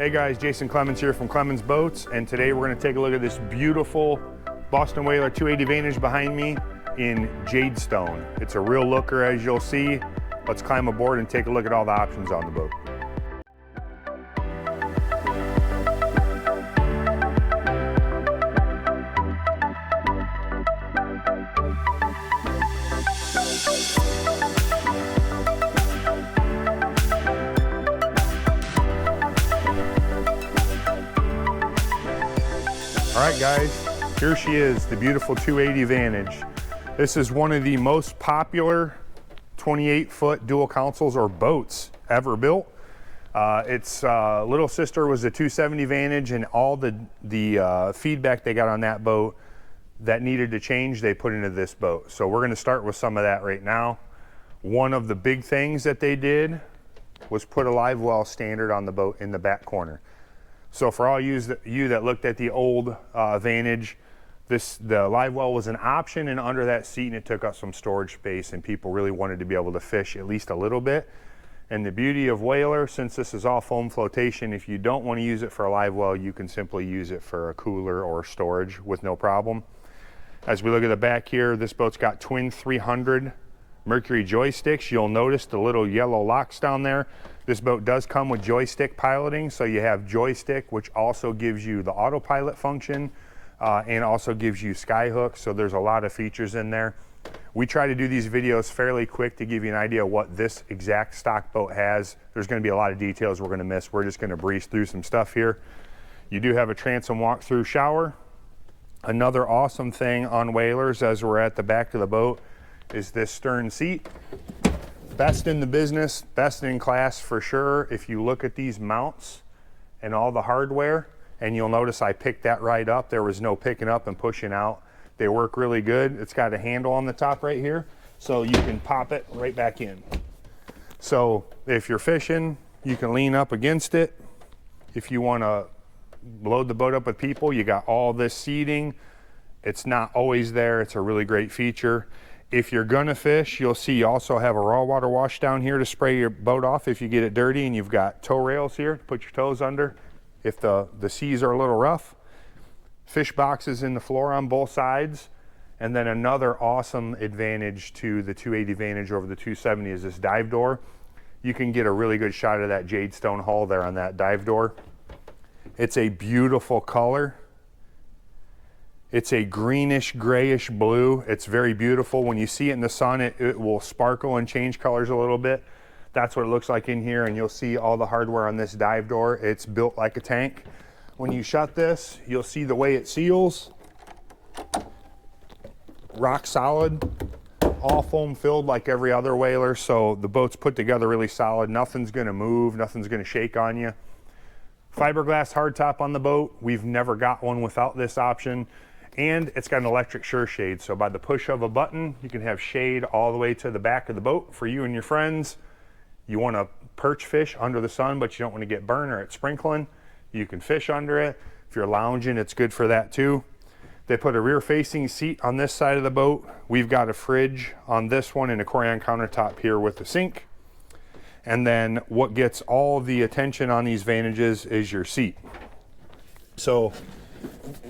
Hey guys, Jason Clemons here from Clemons Boats, and today we're going to take a look at this beautiful Boston Whaler 280 Vantage behind me in Jadestone. It's a real looker, as you'll see. Let's climb aboard and take a look at all the options on the boat. All right guys, here she is, the beautiful 280 Vantage. This is one of the most popular 28-foot dual consoles or boats ever built. Its little sister was the 270 Vantage, and all the feedback they got on that boat that needed to change, they put into this boat. So we're gonna start with some of that right now. One of the big things that they did was put a live well standard on the boat in the back corner. So for all you that looked at the old Vantage, the live well was an option, and under that seat, and it took up some storage space, and people really wanted to be able to fish at least a little bit. And the beauty of Whaler, since this is all foam flotation, if you don't want to use it for a live well, you can simply use it for a cooler or storage with no problem. As we look at the back here, this boat's got twin 300 Mercury joysticks. You'll notice the little yellow locks down there. This boat does come with joystick piloting, so you have joystick, which also gives you the autopilot function and also gives you skyhook, so there's a lot of features in there. We try to do these videos fairly quick to give you an idea of what this exact stock boat has. There's going to be a lot of details we're going to miss. We're just going to breeze through some stuff here. You do have a transom walk-through shower. Another awesome thing on Whalers, as we're at the back of the boat, is this stern seat. Best in the business, best in class for sure. If you look at these mounts and all the hardware, and you'll notice I picked that right up. There was no picking up and pushing out. They work really good. It's got a handle on the top right here, so you can pop it right back in. So if you're fishing, you can lean up against it. If you want to load the boat up with people, you got all this seating. It's not always there. It's a really great feature. If you're gonna fish, you'll see you also have a raw water wash down here to spray your boat off if you get it dirty, and you've got tow rails here to put your toes under if the seas are a little rough. Fish boxes in the floor on both sides. And then another awesome advantage to the 280 Vantage over the 270 is this dive door. You can get a really good shot of that Jadestone hull there on that dive door. It's a beautiful color. It's a greenish, grayish blue. It's very beautiful. When you see it in the sun, it will sparkle and change colors a little bit. That's what it looks like in here, and you'll see all the hardware on this dive door. It's built like a tank. When you shut this, you'll see the way it seals. Rock solid, all foam filled like every other Whaler, so the boat's put together really solid. Nothing's gonna move, nothing's gonna shake on you. Fiberglass hardtop on the boat. We've never got one without this option. And it's got an electric sure shade, so by the push of a button, you can have shade all the way to the back of the boat for you and your friends. You want to perch fish under the sun, but you don't want to get burned or it's sprinkling, you can fish under it. If you're lounging, it's good for that too. They put a rear-facing seat on this side of the boat. We've got a fridge on this one and a Corian countertop here with the sink. And then what gets all the attention on these Vantages is your seat. So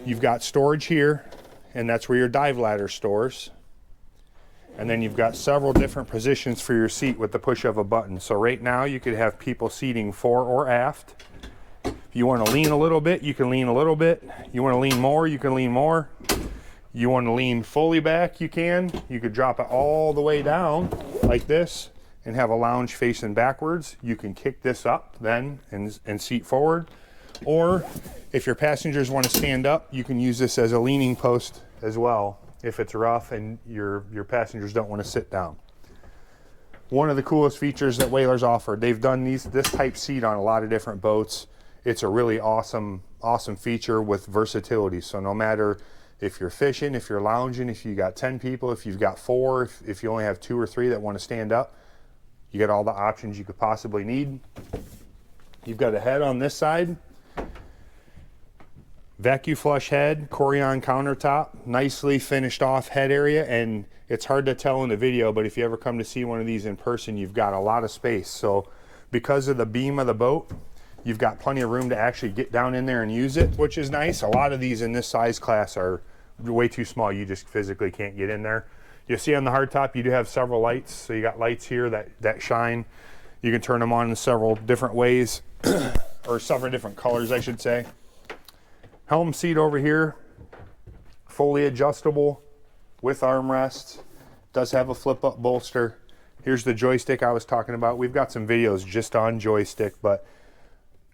you've got storage here, and that's where your dive ladder stores. And then you've got several different positions for your seat with the push of a button. So right now you could have people seating fore or aft. If you want to lean a little bit, you can lean a little bit. You want to lean more, you can lean more. You want to lean fully back, you can. You could drop it all the way down like this and have a lounge facing backwards. You can kick this up then and seat forward. Or if your passengers want to stand up, you can use this as a leaning post as well if it's rough and your passengers don't want to sit down. One of the coolest features that Whalers offer, they've done this type seat on a lot of different boats. It's a really awesome feature with versatility. So no matter if you're fishing, if you're lounging, if you got 10 people, if you've got 4, if you only have 2 or 3 that want to stand up, you get all the options you could possibly need. You've got a head on this side. Vacuum flush head, Corian countertop, nicely finished off head area, and it's hard to tell in the video, but if you ever come to see one of these in person, you've got a lot of space. So because of the beam of the boat, You've got plenty of room to actually get down in there and use it, which is nice. A lot of these in this size class are way too small. You just physically can't get in there. You'll see on the hardtop, you do have several lights. So you got lights here that shine. You can turn them on in several different ways, or several different colors, I should say. Helm seat over here, fully adjustable with armrests. Does have a flip-up bolster. Here's the joystick I was talking about. We've got some videos just on joystick, but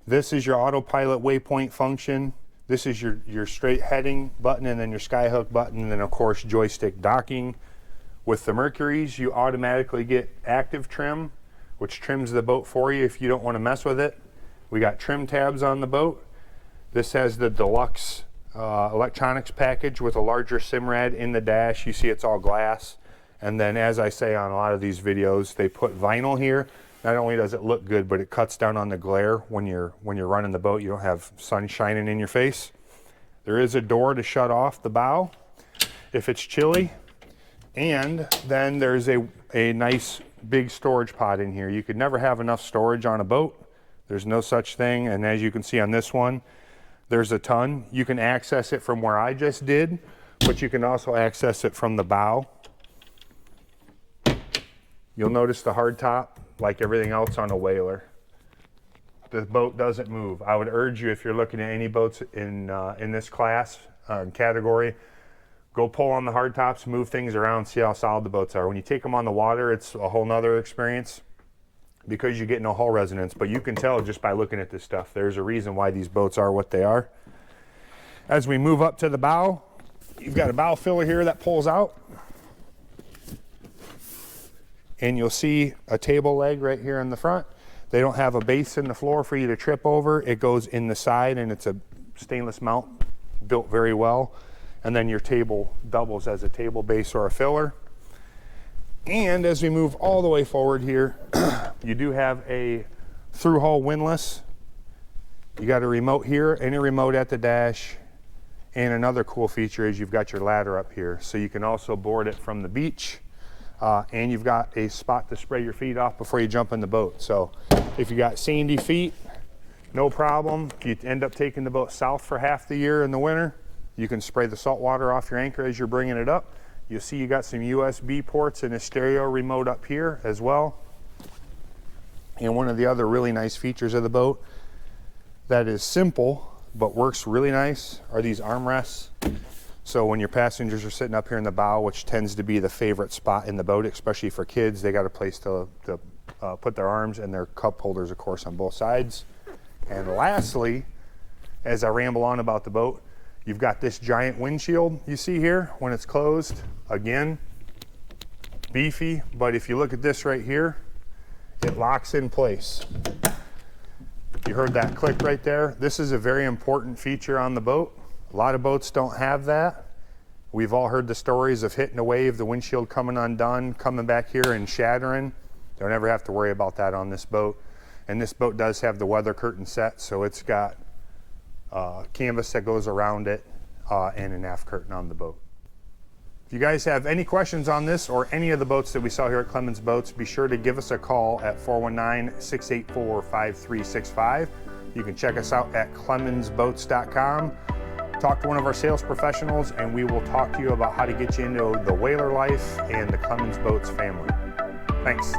this is your autopilot waypoint function. This is your straight heading button, and then your skyhook button, and then of course joystick docking. With the Mercuries, you automatically get active trim, which trims the boat for you if you don't want to mess with it. We got trim tabs on the boat. This has the deluxe electronics package with a larger SIMRAD in the dash. You see it's all glass. And then, as I say on a lot of these videos, they put vinyl here. Not only does it look good, but it cuts down on the glare when you're running the boat. You don't have sun shining in your face. There is a door to shut off the bow if it's chilly. And then there's a nice big storage pod in here. You could never have enough storage on a boat. There's no such thing. And as you can see on this one, there's a ton. You can access it from where I just did, but you can also access it from the bow. You'll notice the hardtop, like everything else on a whaler. The boat doesn't move. I would urge you, if you're looking at any boats in this class category, go pull on the hardtops, move things around, see how solid the boats are. When you take them on the water, it's a whole nother experience because you get no hull resonance, but you can tell just by looking at this stuff. There's a reason why these boats are what they are. As we move up to the bow, you've got a bow filler here that pulls out. And you'll see a table leg right here in the front. They don't have a base in the floor for you to trip over. It goes in the side, and it's a stainless mount built very well. And then your table doubles as a table base or a filler. And as we move all the way forward here, you do have a through hull windlass. You got a remote here and a remote at the dash. And another cool feature is you've got your ladder up here. So you can also board it from the beach. And you've got a spot to spray your feet off before you jump in the boat. So if you got sandy feet, no problem. If you end up taking the boat south for half the year in the winter, you can spray the salt water off your anchor as you're bringing it up. You'll see you got some USB ports and a stereo remote up here as well. And one of the other really nice features of the boat that is simple but works really nice are these armrests. So when your passengers are sitting up here in the bow, which tends to be the favorite spot in the boat, especially for kids, they got a place to put their arms, and their cup holders, of course, on both sides. And lastly, as I ramble on about the boat, you've got this giant windshield you see here when it's closed. Again, beefy, but if you look at this right here, it locks in place. You heard that click right there. This is a very important feature on the boat. A lot of boats don't have that. We've all heard the stories of hitting a wave, the windshield coming undone, coming back here and shattering. Don't ever have to worry about that on this boat. And this boat does have the weather curtain set, so it's got canvas that goes around it and an aft curtain on the boat. If you guys have any questions on this or any of the boats that we saw here at Clemons Boats, be sure to give us a call at 419-684-5365. You can check us out at clemonsboats.com. Talk to one of our sales professionals, and we will talk to you about how to get you into the whaler life and the Clemons Boats family. Thanks.